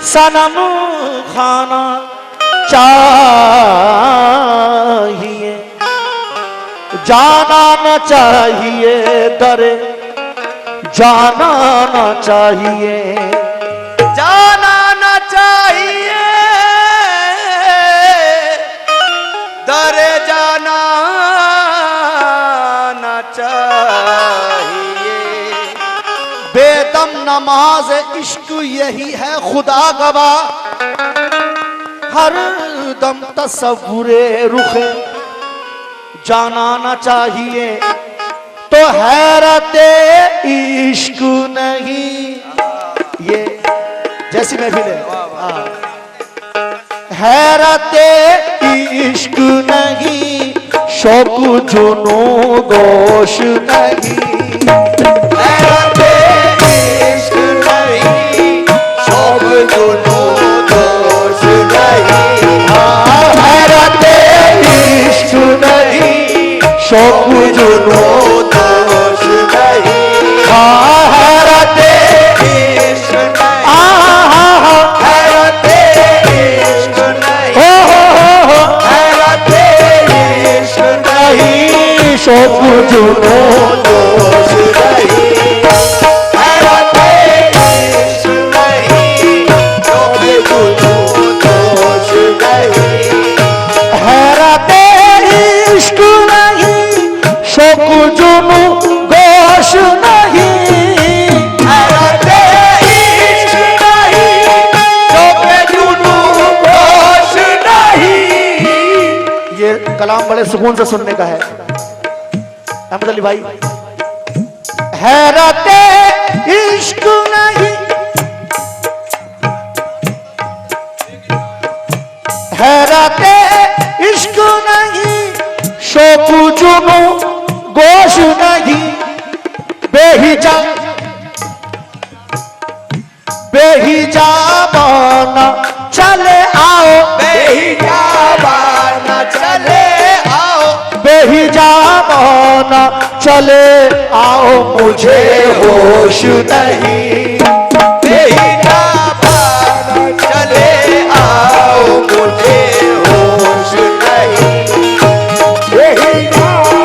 सनम खाना चाहिए, जाना न चाहिए दरे, जाना न चाहिए, जाना न चाहिए दरे, जाना न चाहिए। बेदम नमाज इश्क यही है खुदा गवाह, हर दम तस्वुरे रुखे जाना न चाहिए, तो हैरत इश्क नहीं। ये जैसी महफिल है, हैरत इश्क नहीं, शौक जुनू गोश नहीं, हैरत इश्क नहीं, शौक जुनू दोष नहीं। हैरत इश्क नहीं, शौक जुनू दोष नहीं। हैरत इश्क नहीं, हैरत इश्क नहीं, हैरत इश्क नहीं, शौक जुनू दोष नहीं। हैरत इश्क नहीं, शौक जुनू दोष नहीं। हैरत इश्क नहीं, शौक जुनू गोश नहीं, हैरत इश्क नहीं, शौक जुनू दोष नहीं। ये कलाम बड़े सुकून से सुनने का है अहमद अली भाई। हैरत इश्क नहीं, हैरत इश्क नहीं, शौक जुनू गोश नहीं, बेहिजा बेहिजा बना चले आओ, बेहिजाबान चले आओ, बेहिजा बना चले आओ, मुझे होश नहीं, बेहिजाबान चले आओ, मुझे होश नहीं। बेहिजाबान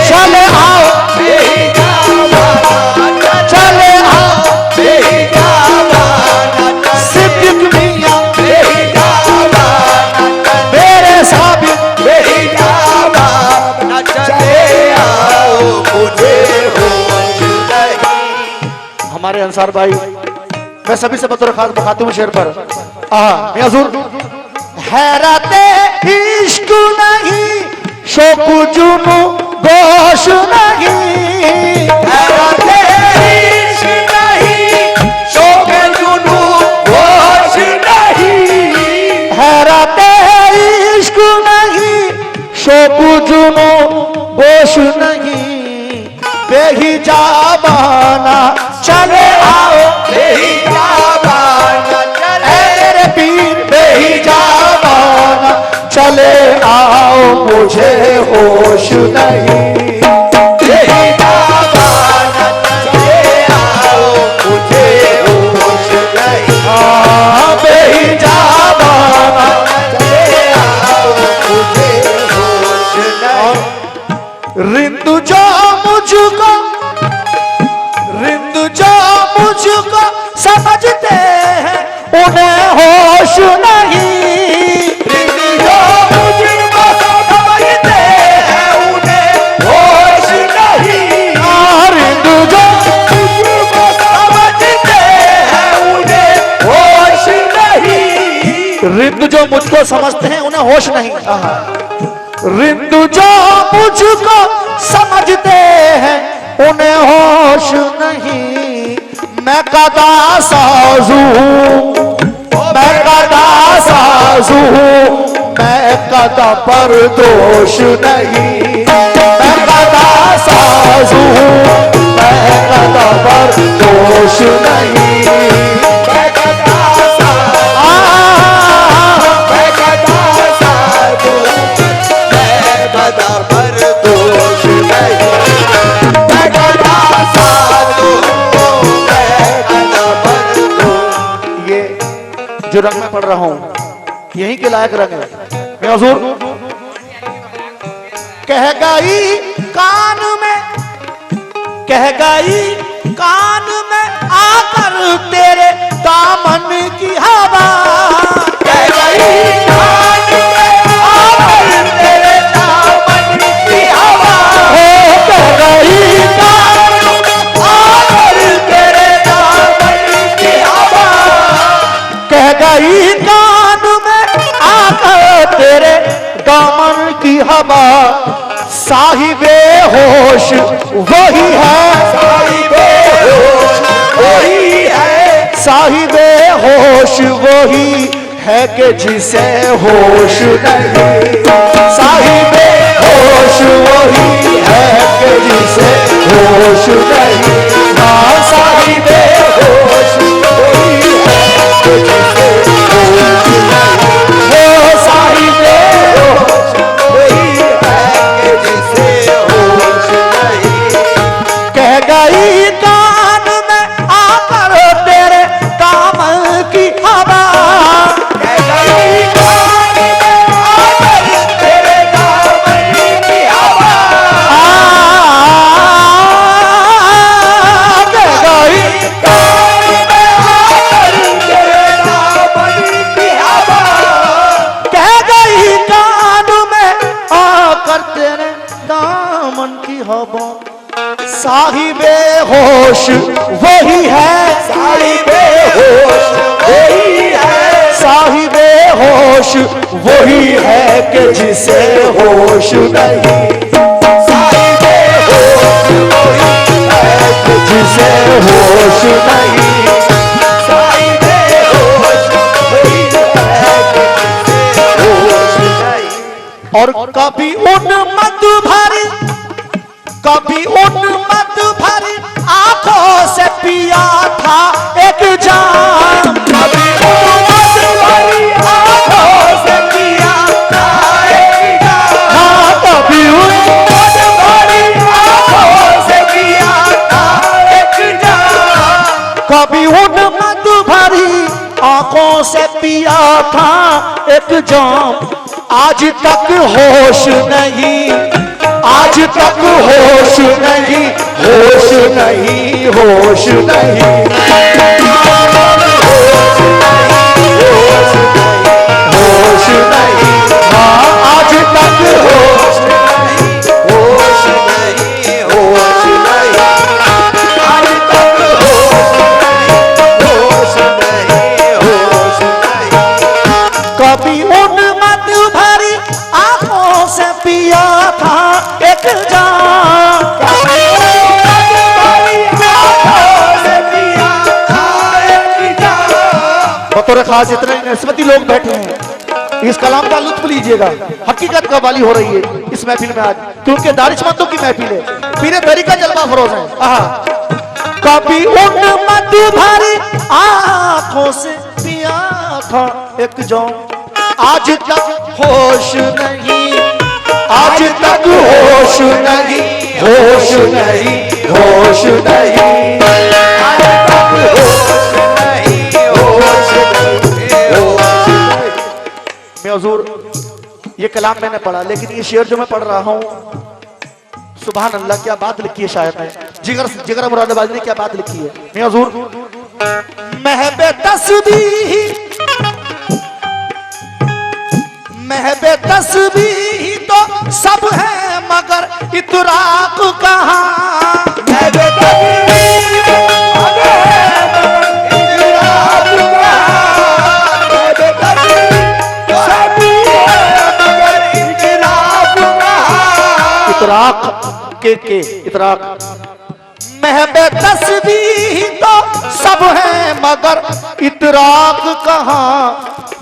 चले आओ, बेहिजाबान चले आओ, बेहिजाबान सिद्दीक मियां बेहिजाबान मेरे साबित, बेहिजाबान चले आओ, मुझे होश नहीं। हमारे अंसार भाई, मैं सभी से बतौर खास बखाती हूँ शेर पर। मियां हुजूर, हैरत इश्क नहीं, शौक जुनू गोश नहीं, हैरत इश्क नहीं, शौक जुनू होश नहीं। हैरत इश्क नहीं, शौक जुनू गोश नहीं, बेहिजा बना चले आओ, बेहिजाबान चले मेरे पीर बेहिजा बना चले आओ, मुझे होश नहीं, बेहिजाबान चले आओ, मुझे होश नहीं। बेहिजा बना चले आओ, मुझे होश नहीं। रिंदु जो मुझको, रिंदु जो मुझको समझते हैं, उन्हें होश नहीं, जो मुझको समझते हैं, उन्हें होश नहीं। रिंदु जो मुझको समझते हैं, उन्हें होश नहीं। रिंदु जो मुझको समझते हैं, उन्हें होश नहीं, रिंदु जो मुझको समझते हैं, उन्हें होश नहीं, मैं कदा साजू, मैं कदा साजू, मैं कदा पर दोष नहीं, मैं कदा साजू, मैं कदा पर दोष नहीं, मैं कदा साजू, मैं कदा साजू, मैं कदा पर दोष नहीं। मैं कदा साजू, मैं कदा पर दोष जो रंग में पढ़ रहा हूँ यही के लायक रंग है। मैं हुजूर कह गई कान में, कह गई कान में आकर तेरे दामन की हवा, कह गई कान में आकर तेरे दामन की हवा, कह गई कान में आकर तेरे दामन की हवा, कह गई कान में आकर तेरे दामन की हवा, साहिबे होश वही है, साहिबे होश वही है, साहिबे होश वही है कि जिसे होश नहीं, साहिबे होश वही है कि जिसे होश नहीं, हाँ साहिबे होश वही है कि जिसे होश नहीं, वो साहिबे होश वही है कि जिसे होश नहीं, कह गई कान में आकर तेरे दामन की हवा, कह गई कान में आकर तेरे दामन की हवा, कह गई कान में आकर तेरे दामन की हवा, कह गई कान में आकर तेरे दामन की हवा, साहिबे होश वही है, साहिबे होश वही है, साहिबे होश वही है कि जिसे होश नहीं, साहिबे होश वही है कि जिसे होश नहीं, साहिबे होश वही है कि जिसे होश नहीं, और कभी उन मत भरी, कभी उन मत भरी आंखों से पिया था एक जाम, कभी उम्मत भरी आंखों से पिया था एक जाम, हाँ कभी उन उम्मत भरी आंखों से पिया था एक जाम, कभी उन मत भरी आंखों से पिया था एक जाम, आज तक होश नहीं, आज तक होश नहीं, होश नहीं, होश नहीं, होश नहीं, हाँ आज तक होश होश नहीं, होश नहीं, आज तक होश नहीं, होश नहीं, कभी उन मत भरी आंखों से पिया था एक जाम, कभी उम्मत भरी आंखों से पिया था एक जाम, बतौर खास इतने नस्बती लोग बैठे हैं, इस कलाम का लुत्फ लीजिएगा, हकीकत कवाली हो रही है इस महफिल में आज, क्योंकि दानिशमंदों की महफिल है, पीरे तरीका जलवा फरोज है। कभी उन मत भरी आंखों से पिया था एक जाम, आज तक होश नहीं, आज तक होश नहीं, होश नहीं, होश नहीं, आज तक होश नहीं, होश नहीं, होश नहीं, मैं हुजूर ये कलाम मैंने पढ़ा, लेकिन ये शेर जो मैं पढ़ रहा हूँ, सुभान अल्लाह क्या बात लिखी है शायर ने, जिगर जिगर मुरादाबादी ने क्या बात लिखी है। मैं हुजूर महबे तस्बीह, महबे तस्बीह तो सब है मगर इतराक कहाँ, महबे तस्बीह महबे तस्बीह सभी है मगर इतराक कहाँ, इतराक के इतराक, महबे तस्बीह तो सब है मगर इतराक कहाँ,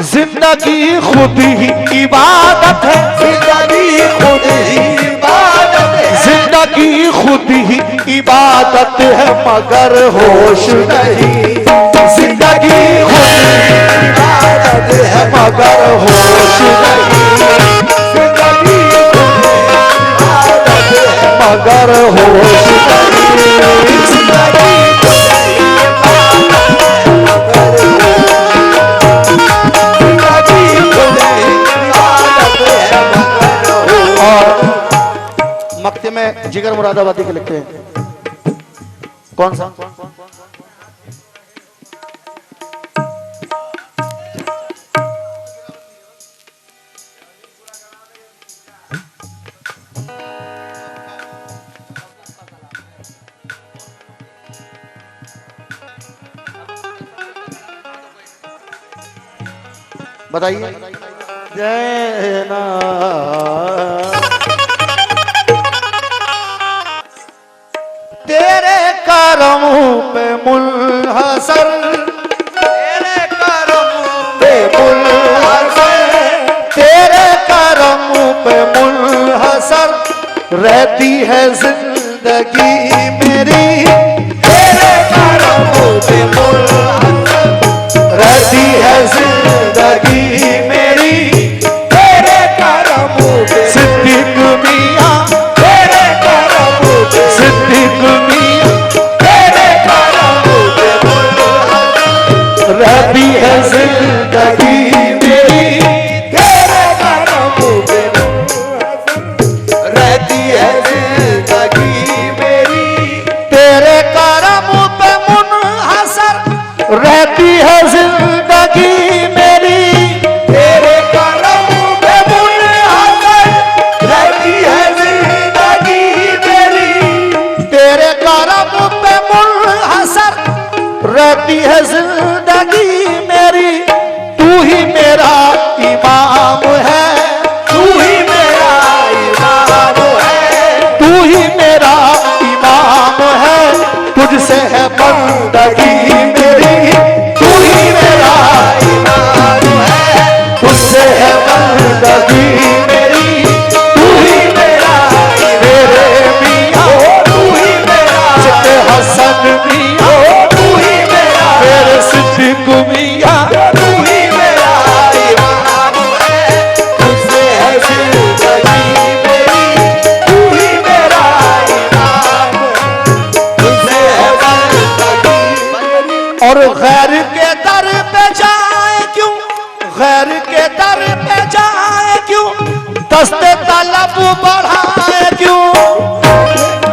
जिंदगी खुद ही इबादत है, जिंदगी खुद ही इबादत है, जिंदगी खुद ही इबादत है मगर होश नहीं, जिंदगी खुद ही इबादत है मगर होश नहीं, जिंदगी खुद ही इबादत है मगर होश नहीं, जिंदगी खुद ही इबादत है मगर शेर मुरादाबादी के लिखते हैं। कौन सा? बताइए। जय ना तेरे करमों पे मुनहसर, तेरे करमों पे मुनहसर, तेरे करमों पे मुनहसर रहती है जिंदगी मेरी। तेरे करमों पे मुनहसर रहती है जिंदगी मेरी। तेरे करमों पे सिद्दीक मियां, तेरे करमों पे सिद्दीक मियां तेरे करमों पे मुनहसर रहती है जिंदगी मेरी। तेरे करमों पे मुनहसर रहती है जिंदगी मेरी। तेरे करमों पे मुनहसर रहती है जिंदगी मेरी। तेरे करमों पे मुनहसर रहती है जिंदगी मेरी। तेरे करमों पे मुनहसर रहती है जिंदगी मेरी। तू ही मेरा इमाम है, तू ही मेरा इमाम है, तू ही मेरा इमाम है। तुझसे है बंदगी मेरी। तू ही मेरा इमाम है, तुझसे है बंदगी मेरी। तू ही मेरा मेरे मियां, तू ही मेरा जिते हसन मियां, तू ही मेरा मेरे सिद्दीक मियां। तू ही मेरा इमाम है। तुझसे है जिंदगी मेरी। तू ही मेरा इमाम है। तुझसे है जिंदगी मेरी। और गैर के दर पे जाए क्यों, गैर के दर पे जाए क्यों, दस्ते तलब बढ़ाए क्यों।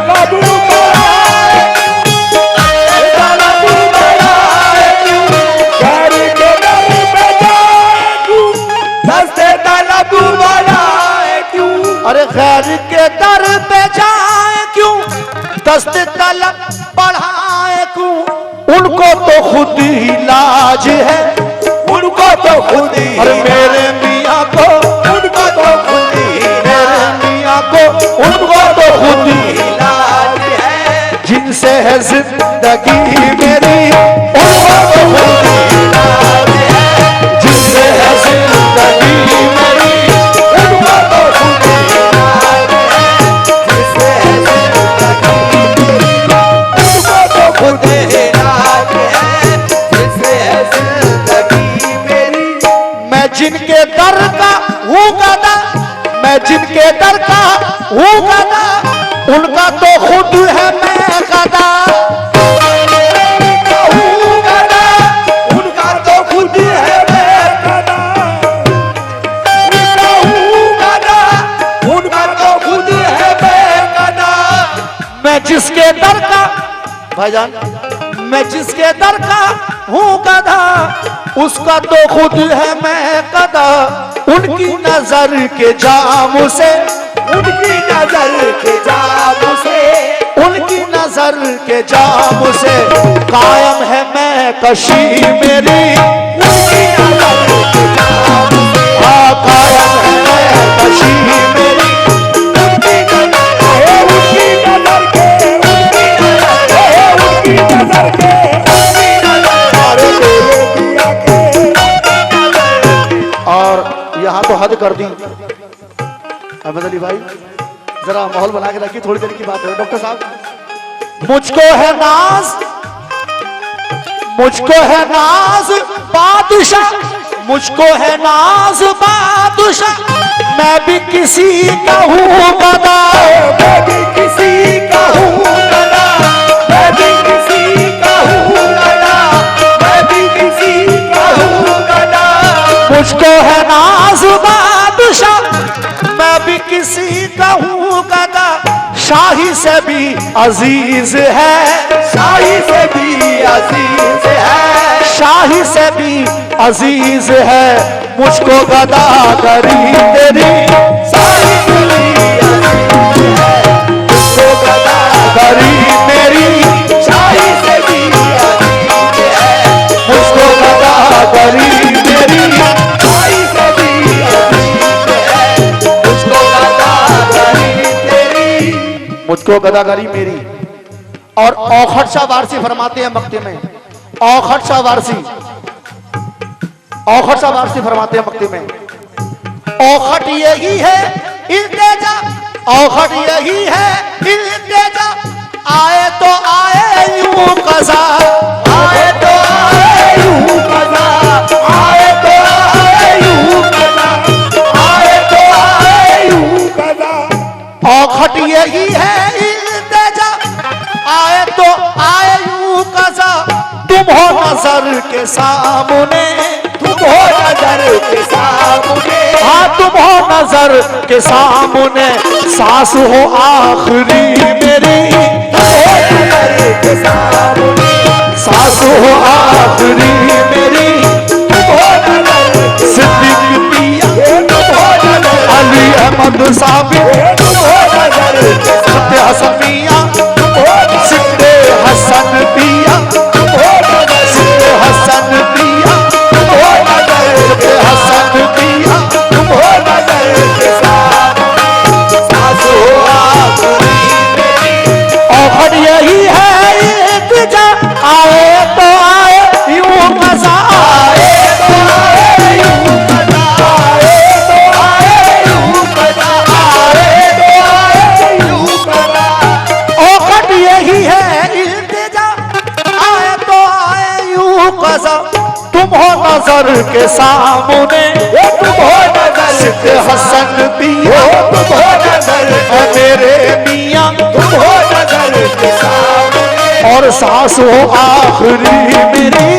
तलबू बढ़ाए, तलबू बढ़ाए क्यों? घर के दर पे जाए क्यों? दस्ते तलबू बढ़ाए क्यों? अरे गैर के दर पे जाए क्यों, दस्ते तलब बढ़ाए क्यों। उनको तो खुद ही लाज है, उनको तो खुद ही और मेरे मियाँ को, उनको तो खुद ही मेरे मियाँ को, उनको तो खुद ही इलाज है। जिनसे है जिंदगी मेरी। उनको तो खुद ही इलाज है। जिनसे है जिंदगी मेरी। उनको तो खुद ही इलाज है। जिससे है जिंदगी मेरी। उनको तो खुद ही इलाज है। जिससे है जिंदगी मेरी। मैं जिनके दर का हूँ गदा, मैं जिनके दर का हूँ गदा, उनका तो खुद है मैं गदा। उनका तो खुद है मैं गदा। उनका तो खुद है मैं गदा। मैं जिसके दर का, भाईजान, मैं जिसके दर का हूँ गधा, उसका तो खुद है मैं गधा। उनकी नजर के जाम से, उनकी नजर के जाम से, उनकी नजर के जाम से कायम है मैं कशी मेरी। उनकी नजर के जाम से, हाँ, कायम है मैं कशी मेरी। उनकी नजर के, उनकी नजर के, अरे दिया के, और यहाँ तो हद कर दी अहमद अली भाई। जरा माहौल बना के रखिए, थोड़ी देर की बात है। डॉक्टर साहब, मुझको है नाज, मुझको है नाज बादशाह, मुझको है नाज बादशाह, मैं भी किसी का हूँ गदा। मैं भी किसी का हूँ गदा। मैं भी किसी का हूँ गदा। मैं भी किसी का हूँ गदा। मुझको है नाज बादशाह, मैं भी किसी का हूँ गदा। शाही से भी अजीज है, शाही से भी अजीज है, शाही से भी अजीज है, मुझको गदा करी तेरी, शाही से भी अजीज है, मुझको गदा करी मेरी, शाही से भी अजीज है, मुझको गदा करी मेरी, शाही से भी अजीज है, मुझको गदा करी तेरी। मुझको गदागरी मेरी। और औखट शाह वारसी फरमाते हैं मक्ते में, औखट शाह वारसी, औखट शाह वारसी फरमाते हैं मक्ते में, औखट यही है इल्तिजा, औखट यही है इल्तिजा, आए तो आए यूं कज़ा, आए तो आए यूं कज़ा, आए तो आए यूं कज़ा, आए तो आए यूं कज़ा। औखट यही है इल्तिजा, आए तो आए यूं कज़ा, तुम हो नजर के सामने, तुम हो नजर के सामने, हाँ तुम हो नजर के सामने, सांस हो आखिरी मेरी, तुम हो नजर के सामने, सांस हो आखिरी मेरी, तुम हो नजर के सिद्दीक पिया, तुम हो नजर, अली अहमद साबिर, तुम हो नजर के सत्य हसन पिया, तुम हो नजर, सिद्दे हसन पिया, तुम हो नजर, सिद्दे हसन पिया, तुम हो नजर सिद्दे हसन पिया, तुम हो नजर के सामने, सांस हो आखिरी मेरी। औखट यही है इल्तिजा, आए तो आए यूं कज़ा, आए तो आए यूं कज़ा, आए तो आए यूं कज़ा, आए तो आए यूं कज़ा। औखट यही है इल्तिजा, आए तो आए यूं कज़ा, तुम हो नजर के सामने, तुम हो नजर सिद्दे हसन पिया, तुम हो नजर, ऐ मेरे मियां, तुम हो नजर के सामने, और सांस हो आखिरी मेरी,